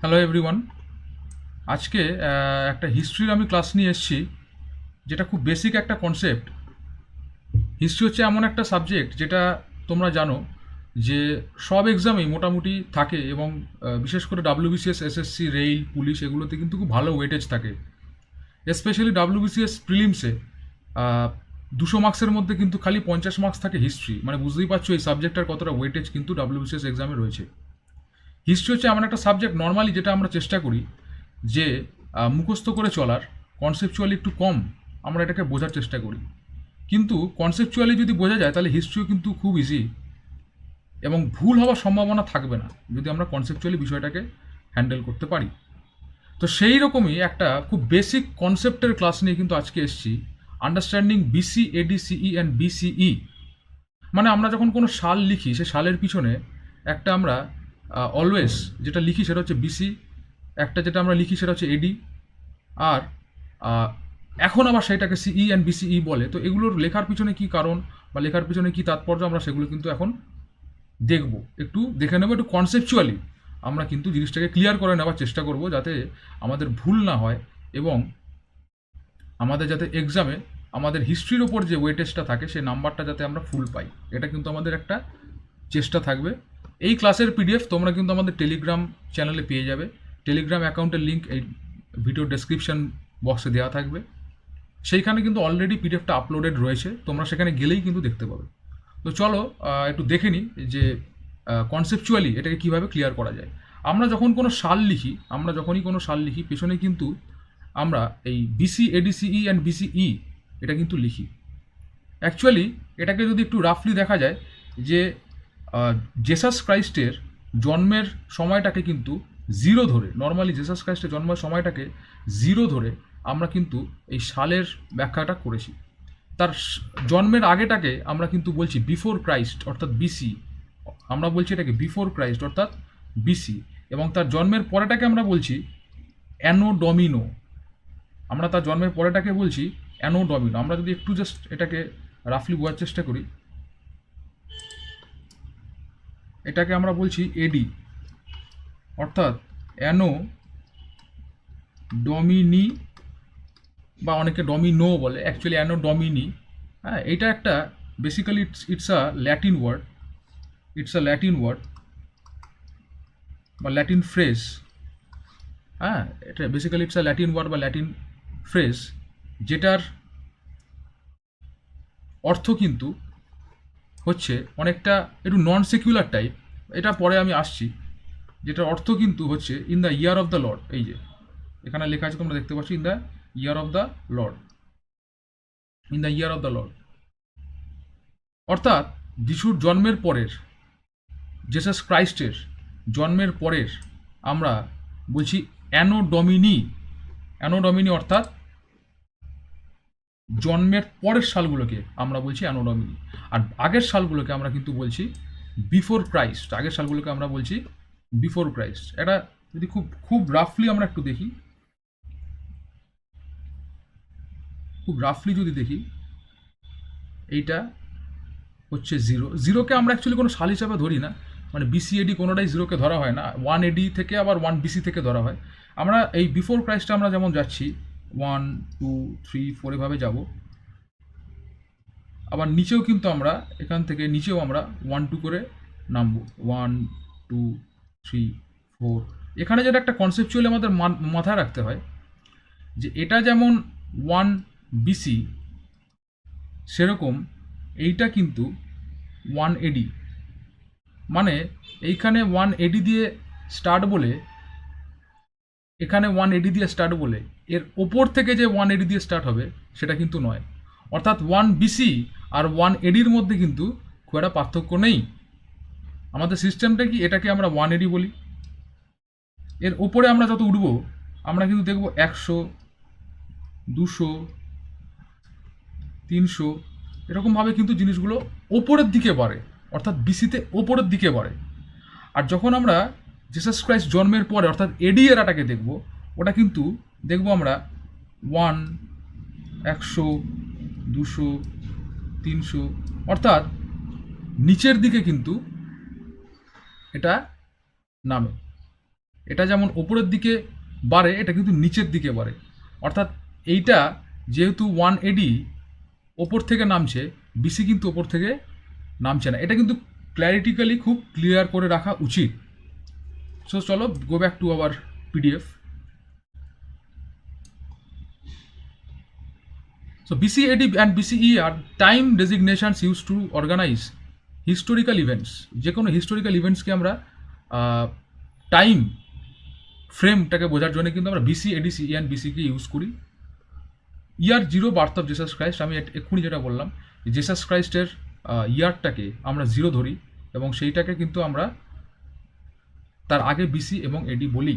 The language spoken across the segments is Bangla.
Hello everyone. আজকে একটা হিস্ট্রির আমি ক্লাস নিয়ে এসেছি, যেটা খুব বেসিক একটা কনসেপ্ট। হিস্ট্রি হচ্ছে এমন একটা সাবজেক্ট যেটা তোমরা জানো যে সব এক্সামেই মোটামুটি থাকে, এবং বিশেষ করে ডাব্লিউবিসিএস, এসএসসি, রেল, পুলিশ এগুলোতে কিন্তু খুব ভালো ওয়েটেজ থাকে। স্পেশালি ডাব্লিউবিসিএস প্রিলিমসে 200 মার্কসের মধ্যে কিন্তু খালি 50 মার্কস থাকে হিস্ট্রি। মানে বুঝতেই পারছো এই সাবজেক্টটার কতটা ওয়েটেজ কিন্তু ডাব্লিউবিসিএস এক্সামে রয়েছে। হিস্ট্রি হচ্ছে এমন একটা সাবজেক্ট নর্মালি যেটা আমরা চেষ্টা করি যে মুখস্থ করে চলার, কনসেপচুয়ালি একটু কম আমরা এটাকে বোঝার চেষ্টা করি। কিন্তু কনসেপচুয়ালি যদি বোঝা যায় তাহলে হিস্ট্রিও কিন্তু খুব ইজি, এবং ভুল হওয়ার সম্ভাবনা থাকবে না যদি আমরা কনসেপচুয়ালি বিষয়টাকে হ্যান্ডেল করতে পারি। তো সেই রকমই একটা খুব বেসিক কনসেপ্টের ক্লাস নিয়ে কিন্তু আজকে এসেছি, আন্ডারস্ট্যান্ডিং বিসি, এডিসিই অ্যান্ড বিসিই। মানে আমরা যখন কোনো সাল লিখি, সে সালের পিছনে একটা আমরা অলওয়েজ যেটা লিখি সেটা হচ্ছে বিসি, একটা যেটা আমরা লিখি সেটা হচ্ছে এডি, আর আহ, এখন আবার সেটাকে সিই অ্যান্ড বিসিই বলে। তো এগুলোর লেখার পিছনে কি কারণ বা লেখার পিছনে কি তাৎপর্য, আমরা সেগুলো কিন্তু এখন দেখব, একটু দেখে নেবো, একটু কনসেপচুয়ালি আমরা কিন্তু জিনিসটাকে ক্লিয়ার করে নেওয়ার চেষ্টা করব, যাতে আমাদের ভুল না হয়, এবং আমাদের যাতে এক্সামে আমাদের হিস্ট্রির ওপর যে ওয়েটেজটা থাকে সেই নাম্বারটা যাতে আমরা ফুল পাই। এটা কিন্তু আমাদের একটা চেষ্টা থাকবে। এই ক্লাসের পিডিএফ তোমরা কিন্তু আমাদের টেলিগ্রাম চ্যানেলে পেয়ে যাবে। টেলিগ্রাম অ্যাকাউন্টের লিঙ্ক এই ভিডিও ডেসক্রিপশন বক্সে দেওয়া থাকবে। সেইখানে কিন্তু অলরেডি পিডিএফটা আপলোডেড রয়েছে, তোমরা সেখানে গেলেই কিন্তু দেখতে পাবে। তো চলো একটু দেখে নিই যে কনসেপচুয়ালি এটাকে কীভাবে ক্লিয়ার করা যায়। আমরা যখন কোনো সাল লিখি, আমরা যখনই কোনো সাল লিখি পেছনে কিন্তু আমরা এই বিসি, এডিসিই অ্যান্ড বিসিই এটা কিন্তু লিখি। অ্যাকচুয়ালি এটাকে যদি একটু রাফলি দেখা যায় যে জেসাস ক্রাইস্টের জন্মের সময়টাকে কিন্তু জিরো ধরে, নর্মালি জেসাস ক্রাইস্টের জন্মের সময়টাকে জিরো ধরে আমরা কিন্তু এই সালের ব্যাখ্যাটা করেছি। তার জন্মের আগেটাকে আমরা কিন্তু বলছি বিফোর ক্রাইস্ট অর্থাৎ বিসি, আমরা বলছি এটাকে বিফোর ক্রাইস্ট অর্থাৎ বিসি, এবং তার জন্মের পরেটাকে আমরা বলছি অ্যানো ডমিনো। আমরা তার জন্মের পরেটাকে বলছি অ্যানো ডমিনো। আমরা যদি একটু জাস্ট এটাকে রাফলি বোঝার চেষ্টা করি, এটাকে আমরা বলছি এডি অর্থাৎ অ্যানো ডমিনি, বা অনেকে ডমিনো বলে, অ্যাকচুয়ালি অ্যানো ডমিনি। হ্যাঁ, এটা একটা basically it's a Latin word, it's a Latin word বা ল্যাটিন ফ্রেজ। হ্যাঁ, এটা basically it's a Latin word বা ল্যাটিন ফ্রেজ, যেটার অর্থ কিন্তু হচ্ছে অনেকটা একটু নন সেকুলার টাইপ। এটা পরে আমি আসছি। যেটার অর্থ কিন্তু হচ্ছে in the year of the Lord. এই যে এখানে লেখা আছে, তোমরা দেখতে পাচ্ছ, in the year of the Lord, in the year of the Lord. অর্থাৎ যিশুর জন্মের পরের, জেসাস ক্রাইস্টের জন্মের পরের আমরা বলছি অ্যানো ডমিনি। অ্যানো ডমিনি অর্থাৎ জন্মের পরের সালগুলোকে আমরা বলছি অ্যানো ডমিনি, আর আগের সালগুলোকে আমরা কিন্তু বলছি বিফোর ক্রাইস্ট। আগের সালগুলোকে আমরা বলছি বিফোর ক্রাইস্ট। এটা যদি খুব খুব রাফলি আমরা একটু দেখি, খুব রাফলি যদি দেখি, এইটা হচ্ছে জিরো। জিরোকে আমরা অ্যাকচুয়ালি কোনো সাল হিসাবে ধরি না, মানে বিসি এডি কোনোটাই জিরোকে ধরা হয় না, ওয়ান এডি থেকে আবার ওয়ান বিসি থেকে ধরা হয়। আমরা এই বিফোর ক্রাইস্টে আমরা যেমন যাচ্ছি 1 2 3 4 এভাবে যাব, আবার নিচেও কিন্তু আমরা এখান থেকে নিচেও আমরা 1 2 করে নামবো, 1 2 3 4। এখানে যেটা একটা কনসেপচুয়ালি আমাদের মাথায় রাখতে হয় যে এটা যেমন 1 বিসি, সেরকম এইটা কিন্তু 1 এডি। মানে এইখানে 1 এডি দিয়ে স্টার্ট বলে, এখানে 1 এডি দিয়ে স্টার্ট বলে এর ওপর থেকে যে 1 এডি দিয়ে স্টার্ট হবে সেটা কিন্তু নয়। অর্থাৎ 1 বিসি আর 1 এডির মধ্যে কিন্তু খুব একটা পার্থক্য নেই। আমাদের সিস্টেমটা কি, এটাকে আমরা 1 এডি বলি। এর ওপরে আমরা যত উঠব আমরা কিন্তু দেখব 100 200 300 এরকমভাবে কিন্তু জিনিসগুলো ওপরের দিকে বাড়ে, অর্থাৎ বিসিতে ওপরের দিকে বাড়ে। আর যখন আমরা জিসাস ক্রাইস্ট জন্মের পরে অর্থাৎ এডি এরাটাকে দেখব, ওটা কিন্তু দেখব আমরা 1 100 200 300, অর্থাৎ নিচের দিকে কিন্তু এটা নামে। এটা যেমন ওপরের দিকে বাড়ে, এটা কিন্তু নিচের দিকে বাড়ে। অর্থাৎ এইটা যেহেতু 1 AD ওপর থেকে নামছে, বিসি কিন্তু ওপর থেকে নামছে না। এটা কিন্তু ক্ল্যারিটিক্যালি খুব ক্লিয়ার করে রাখা উচিত। সো চলো go back to our PDF. So BCAD and BCE are time designations used to organize historical events. যে কোনো হিস্টোরিক্যাল ইভেন্টসকে আমরা টাইম ফ্রেমটাকে বোঝার জন্য কিন্তু আমরা BCAD, CE অ্যান্ড BCকে ইউজ করি। ইয়ার 0 বার্থ অফ জেসাস ক্রাইস্ট, আমি এক্ষুনি যেটা বললাম, জেসাস ক্রাইস্টের ইয়ারটাকে আমরা 0 ধরি এবং সেইটাকে কিন্তু আমরা তার আগে BC এবং AD বলি।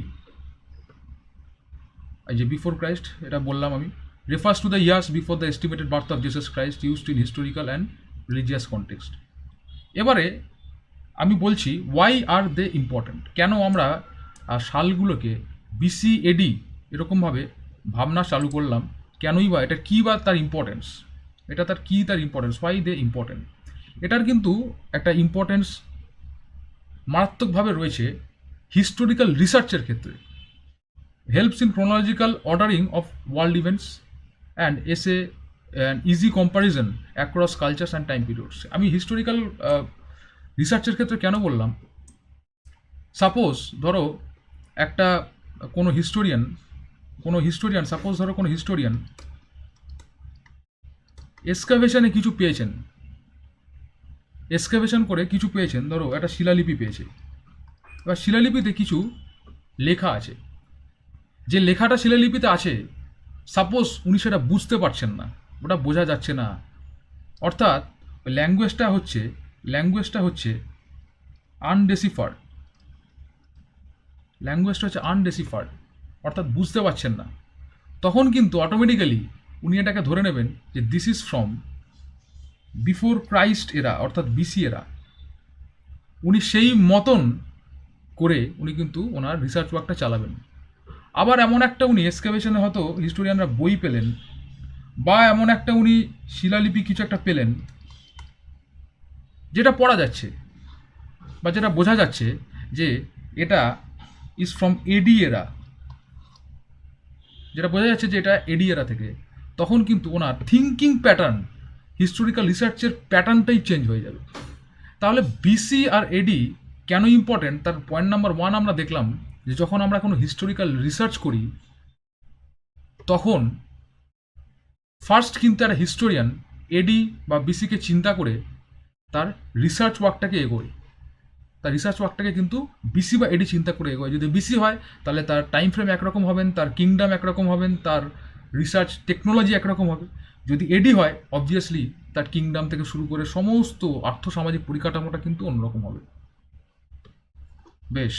এই যে বিফোর ক্রাইস্ট এটা বললাম আমি, refers to the years before the estimated birth of Jesus Christ used in historical and religious context. এবারে আমি বলছি why are they important, কেন আমরা সালগুলোকে BCAD এরকমভাবে ভাবনা চালু করলাম, কেনই বা এটা কী বা তার ইম্পর্টেন্স, এটা তার কী তার ইম্পর্টেন্স, why they important। এটার কিন্তু একটা ইম্পর্টেন্স মারাত্মকভাবে রয়েছে হিস্টোরিক্যাল রিসার্চের ক্ষেত্রে। helps in chronological ordering of world events and essay and easy comparison across cultures and time periods. আমি হিস্টোরিক্যাল রিসার্চের ক্ষেত্রে কেন বললাম, সাপোজ ধরো একটা কোনো হিস্টোরিয়ান সাপোজ ধরো কোনো হিস্টোরিয়ান এক্সকাভেশনে কিছু পেয়েছেন, এক্সকাভেশন করে কিছু পেয়েছেন, ধরো একটা শিলালিপি পেয়েছে। এবার শিলালিপিতে কিছু লেখা আছে, যে লেখাটা শিলালিপিতে আছে, সাপোজ উনি সেটা বুঝতে পারছেন না, ওটা বোঝা যাচ্ছে না। অর্থাৎ ল্যাঙ্গুয়েজটা হচ্ছে আনডেসিফার্ড, অর্থাৎ বুঝতে পারছেন না। তখন কিন্তু অটোমেটিক্যালি উনি এটাকে ধরে নেবেন যে this is from before Christ এরা, অর্থাৎ BC এরা। উনি সেই মতন করে উনি কিন্তু ওনার রিসার্চ ওয়ার্কটা চালাবেন। আবার এমন একটা উনি এক্সকাভেশনে হয়তো হিস্টোরিয়ানরা বই পেলেন, বা এমন একটা উনি শিলালিপি কিছু একটা পেলেন যেটা পড়া যাচ্ছে বা যেটা বোঝা যাচ্ছে যে এটা ইজ ফ্রম AD এরা, যেটা বোঝা যাচ্ছে যে এটা AD এরা থেকে। তখন কিন্তু ওনার থিঙ্কিং প্যাটার্ন, হিস্টোরিক্যাল রিসার্চের প্যাটার্নটাই চেঞ্জ হয়ে যাবে। তাহলে BC আর AD কেন ইম্পর্টেন্ট, তার পয়েন্ট নাম্বার 1 আমরা দেখলাম যে যখন আমরা কোনো হিস্টোরিক্যাল রিসার্চ করি তখন ফার্স্ট কিন্তু একটা হিস্টোরিয়ান AD বা BCকে চিন্তা করে তার রিসার্চ ওয়ার্কটাকে এগোয়। তার রিসার্চ ওয়ার্কটাকে কিন্তু BC বা AD চিন্তা করে এগোয়। যদি BC হয় তাহলে তার টাইম ফ্রেম একরকম হবেন, তার কিংডম একরকম হবেন, তার রিসার্চ টেকনোলজি একরকম হবে। যদি AD হয় অবভিয়াসলি তার কিংডম থেকে শুরু করে সমস্ত আর্থসামাজিক পরিকাঠামোটা কিন্তু অন্যরকম হবে। বেশ,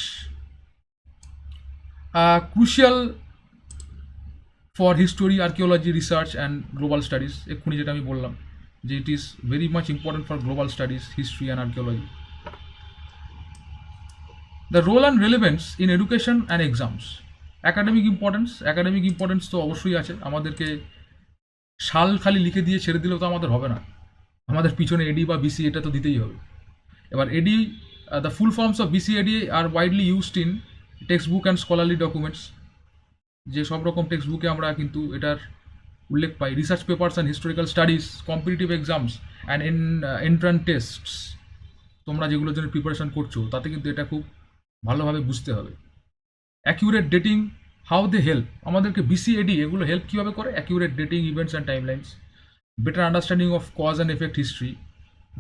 crucial for history, archaeology, research and global studies, এক্ষুনি যেটা আমি বললাম যে it is very much important for global studies, history and archaeology. The role and relevance in education and exams, academic importance তো অবশ্যই আছে। আমাদেরকে সাল খালি লিখে দিয়ে ছেড়ে দিলেও তো আমাদের হবে না, আমাদের পিছনে AD বা BC এটা তো দিতেই হবে। এবার AD, the full forms of BCAD আর widely used in text book and scholarly documents, যে সব রকম টেক্সট বুকে আমরা কিন্তু এটার উল্লেখ পাই। Research papers and historical studies, competitive exams and entrance tests, তোমরা যেগুলোর জন্য প্রিপারেশন করছো তাতে কিন্তু এটা খুব ভালোভাবে বুঝতে হবে। Accurate dating, how they help, আমাদেরকে BCAD এগুলো হেল্প কীভাবে করে, accurate dating events and timelines, better understanding of cause and effect history,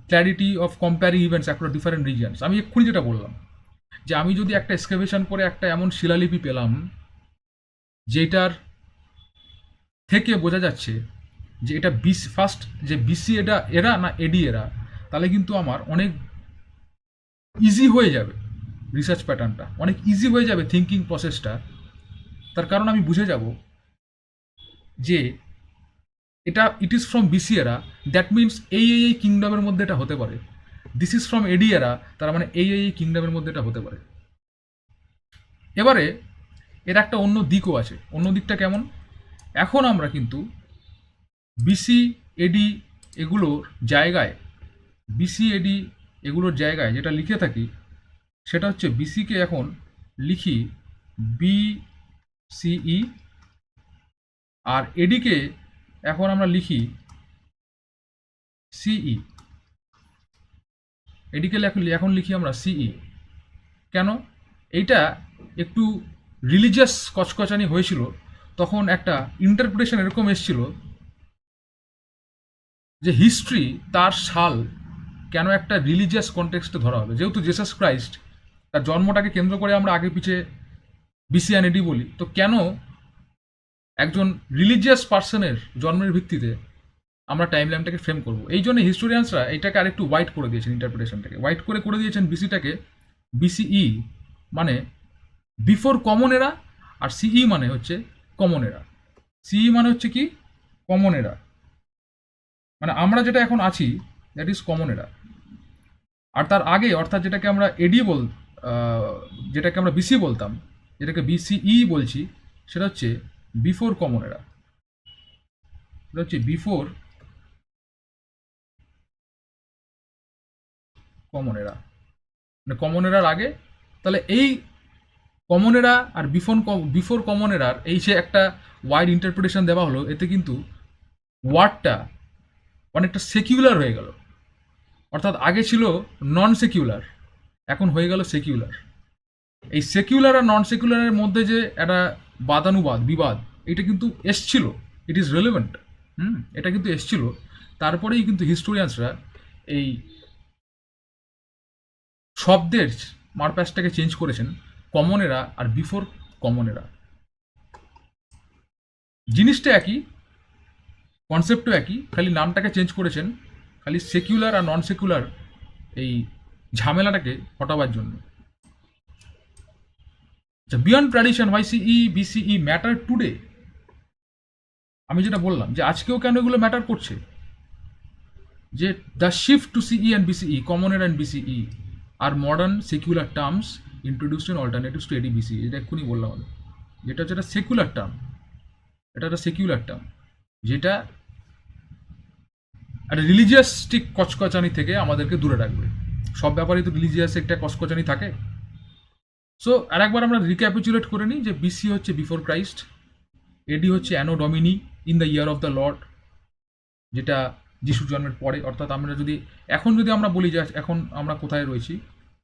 clarity of comparing events across different regions. আমি এক্ষুনি যেটা বললাম যে আমি যদি একটা এক্সকাভেশন করে একটা এমন শিলালিপি পেলাম যেটার থেকে বোঝা যাচ্ছে যে এটা ফার্স্ট যে BC এরা না AD এরা, তাহলে কিন্তু আমার অনেক ইজি হয়ে যাবে রিসার্চ প্যাটার্নটা, অনেক ইজি হয়ে যাবে থিঙ্কিং প্রসেসটা। তার কারণ আমি বুঝে যাব যে এটা ইট ইজ ফ্রম BC এরা, দ্যাট মিনস এই কিংডমের মধ্যে এটা হতে পারে। দিস ইজ ফ্রম AD এরা, তার মানে এই কিংডমের মধ্যে এটা হতে পারে। এবারে এর একটা অন্য দিকও আছে। অন্য দিকটা কেমন, এখন আমরা কিন্তু BCAD এগুলোর জায়গায় যেটা লিখে থাকি সেটা হচ্ছে BCকে এখন লিখি BCE, আর এডিকে এখন আমরা লিখি CE। এডিকে এখন লিখি আমরা CE। কেন? এইটা একটু রিলিজিয়াস কচকচানি হয়েছিল, তখন একটা ইন্টারপ্রিটেশন এরকম এসেছিল যে হিস্ট্রি তার সাল কেন একটা রিলিজিয়াস কনটেক্সটে ধরা হবে, যেহেতু জেসাস ক্রাইস্ট তার জন্মটাকে কেন্দ্র করে আমরা আগে পিছে BC অ্যান্ড AD বলি, তো কেন একজন রিলিজিয়াস পার্সনের জন্মের ভিত্তিতে আমরা টাইম লাইনটাকে ফ্রেম করব? এই জন্য হিস্টোরিয়ানসরা এটাকে আরেকটু হোয়াইট করে দিয়েছেন, ইন্টারপ্রিটেশনটাকে হোয়াইট করে দিয়েছেন BC-টাকে BCE মানে বিফোর কমন এরা, আর CE মানে হচ্ছে কমন এরা। CE মানে হচ্ছে কি? কমন এরা, মানে আমরা যেটা এখন আছি দ্যাট ইজ কমন এরা। আর তার আগে অর্থাৎ যেটাকে আমরা যেটাকে আমরা BC বলতাম, যেটাকে BCE বলছি, সেটা হচ্ছে বিফোর কমন এরা। সেটা হচ্ছে বিফোর কমন এরা, মানে কমন এরার আগে। তাহলে এই কমন এরা আর বিফোর কমন এরার এই যে একটা ওয়াইড ইন্টারপ্রিটেশন দেওয়া হলো, এতে কিন্তু ওয়ার্ডটা অনেকটা সেকিউলার হয়ে গেল। অর্থাৎ আগে ছিল নন সেকিউলার, এখন হয়ে গেল সেকিউলার। এই সেকিউলার আর নন সেকুলারের মধ্যে যে একটা বিবাদ, এটা কিন্তু এসছিল, ইট ইজ রেলেভেন্ট। এটা কিন্তু এসছিল। তারপরেই কিন্তু হিস্টোরিয়ানসরা এই শব্দের মারপ্যাচটাকে চেঞ্জ করেছেন, কমন এরা আর বিফোর কমন এরা। জিনিসটা একই, কনসেপ্টও একই, খালি নামটাকে চেঞ্জ করেছেন, খালি সেকুলার আর নন সেকুলার এই ঝামেলাটাকে হটাবার জন্য। Beyond tradition, why CE BCE matter today. আমি যেটা বললাম যে আজকেও কেন এগুলো ম্যাটার করছে, যে the shift to CE and BCE, common era and BCE আর modern secular terms introduced in alternatives to AD BCE। এটা এক্ষুনি বললাম আমি, যেটা হচ্ছে একটা সেকুলার টার্ম, এটা একটা সেকুলার টার্ম, যেটা একটা রিলিজিয়াসটিক কচকচানি থেকে আমাদেরকে দূরে রাখবে। সব ব্যাপারেই তো রিলিজিয়াস একটা কচকচানি থাকে। সো আর একবার আমরা রিক্যাপিচুলেট করে নিই যে BC হচ্ছে বিফোর ক্রাইস্ট, AD হচ্ছে anno domini, in the year of the Lord, যেটা যিশুর জন্মের পরে। অর্থাৎ আমরা যদি এখন আমরা বলি যে এখন আমরা কোথায় রয়েছি,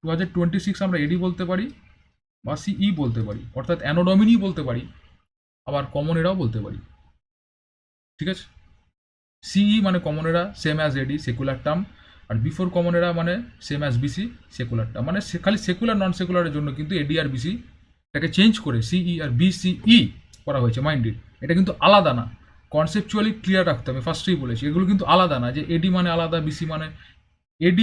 2026, আমরা AD বলতে পারি বা CE বলতে পারি, অর্থাৎ অ্যানো ডমিনি বলতে পারি, আবার কমন এরাও বলতে পারি। ঠিক আছে? CE মানে common era, same as AD, secular term. আর বিফোর কমন এরা মানে same as BC, secular term. মানে খালি সেকুলার নন সেকুলারের জন্য কিন্তু AD আর BC এটাকে চেঞ্জ করে CE আর BCE করা হয়েছে। মাইন্ডেড, এটা কিন্তু আলাদা না, কনসেপচুয়ালি ক্লিয়ার রাখতে হবে। ফার্স্টেই বলেছি এগুলো কিন্তু আলাদা না, যে AD মানে আলাদা, BC মানে। AD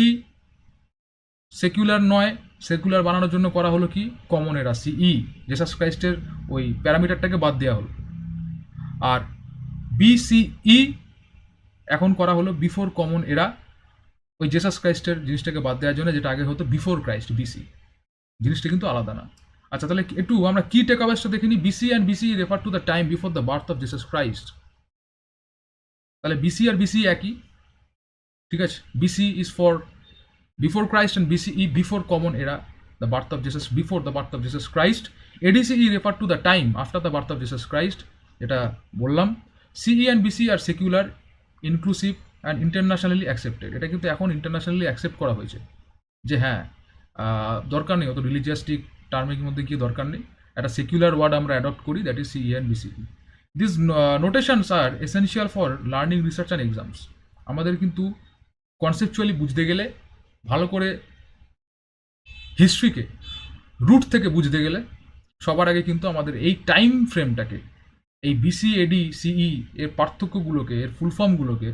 সেকুলার নয়, সেকুলার বানানোর জন্য করা হলো কি কমন এরা, CE, জেসাস ক্রাইস্টের ওই প্যারামিটারটাকে বাদ দেওয়া হলো। আর BCE এখন করা হলো বিফোর কমন এরা, ওই জেসাস ক্রাইস্টের জিনিসটাকে বাদ দেওয়ার জন্য, যেটা আগে হতো বিফোর ক্রাইস্ট BC। জিনিসটা কিন্তু আলাদা না। আচ্ছা, তাহলে একটু আমরা কি টেকঅ্যাওয়েসটা দেখে নিই। BC and BCE refer to the time before the birth of Jesus Christ. তাহলে BC আর BCE একই, ঠিক আছে? BC is for before Christ and BCE before common era, the birth of Jesus, before the birth of Jesus Christ. ADCE refer to the time after the birth of Jesus Christ, যেটা বললাম। CE অ্যান্ড BCE আর secular, inclusive and internationally accepted. এটা কিন্তু এখন ইন্টারন্যাশনালি অ্যাকসেপ্ট করা হয়েছে যে হ্যাঁ, দরকার নেই অত রিলিজিয়াস্টিক টার্মের মধ্যে গিয়ে, দরকার নেই, একটা সেকুলার ওয়ার্ড আমরা অ্যাডপ্ট করি, that is CE and BCE। This notations are essential for learning, research and exams. আমাদের কিন্তু কনসেপচুয়ালি বুঝতে গেলে, ভালো করে হিস্ট্রিকে রুট থেকে বুঝতে গেলে, সবার আগে কিন্তু আমাদের এই টাইম ফ্রেমটাকে, এই BC AD CE এর পার্থক্যগুলোকে, এর ফুল ফর্মগুলোকে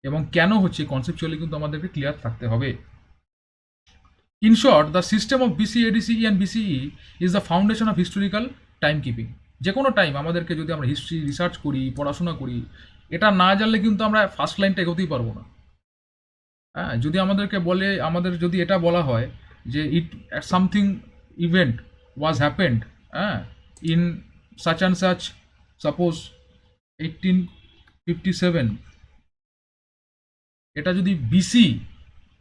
এবং কেন হচ্ছে কনসেপচুয়ালি কিন্তু আমাদেরকে ক্লিয়ার থাকতে হবে। In short, the system of BC AD CE and BCE is the foundation of historical time keeping. যে কোনো টাইম আমাদেরকে যদি আমরা হিস্ট্রি রিসার্চ করি, পড়াশোনা করি, এটা না জানলে কিন্তু আমরা ফার্স্ট লাইনটা এগোতেই পারবো না। হ্যাঁ, যদি আমাদের যদি এটা বলা হয় যে সামথিং ইভেন্ট ওয়াজ হ্যাপেন্ড, হ্যাঁ, in such and such, suppose 1857, এটা যদি BC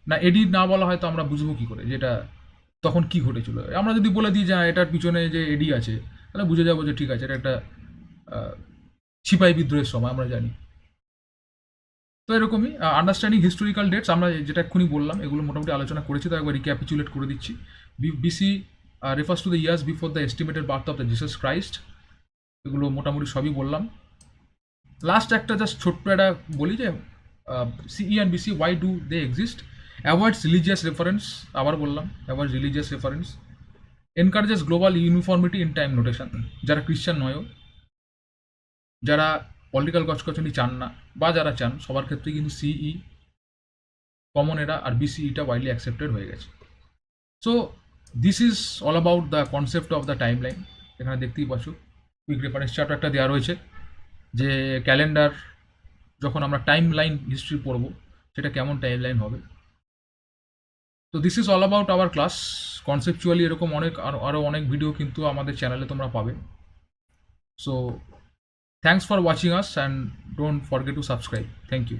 না AD না বলা হয়, তো আমরা বুঝবো কি করে যেটা তখন কি ঘটেছিল? আমরা যদি বলে দিই যে এটার পিছনে যে AD আছে, তাহলে বুঝে যাবো যে ঠিক আছে এটা একটা সিপাহী বিদ্রোহের সময় আমরা জানি। তো এরকমই আন্ডারস্ট্যান্ডিং হিস্টোরিক্যাল ডেটস আমরা যেটা এক্ষুনি বললাম এগুলো মোটামুটি আলোচনা করেছি, তো একবার রিক্যাপিচুলেট করে দিচ্ছি। BC refers to the years before the estimated birth of the Jesus Christ, এগুলো মোটামুটি সবই বললাম। লাস্ট একটা জাস্ট ছোট্ট একটা বলি যে CE and BC why do they exist, avoids religious reference, আবার বললাম avoid religious reference, encourages global uniformity in time notation, যারা খ্রিশ্চান নয়ও, যারা পলিটিক্যাল কচকচনি চান না বা যারা চান সবার ক্ষেত্রে কিন্তু সিই কমন এরা আর বিসিইটা ওয়াইডলি অ্যাকসেপ্টেড হয়ে গেছে। So this is all about the concept of the time line. এখানে দেখতেই পাচ্ছ কুইক রেফারেন্স চার্ট একটা দেওয়া রয়েছে যে ক্যালেন্ডার যখন আমরা টাইম লাইন হিস্ট্রি পড়বো সেটা কেমন টাইম লাইন হবে। তো this is all about our class conceptually. এরকম অনেক আরও অনেক ভিডিও কিন্তু আমাদের চ্যানেলে তোমরা পাবে। So thanks for watching us and don't forget to subscribe. Thank you.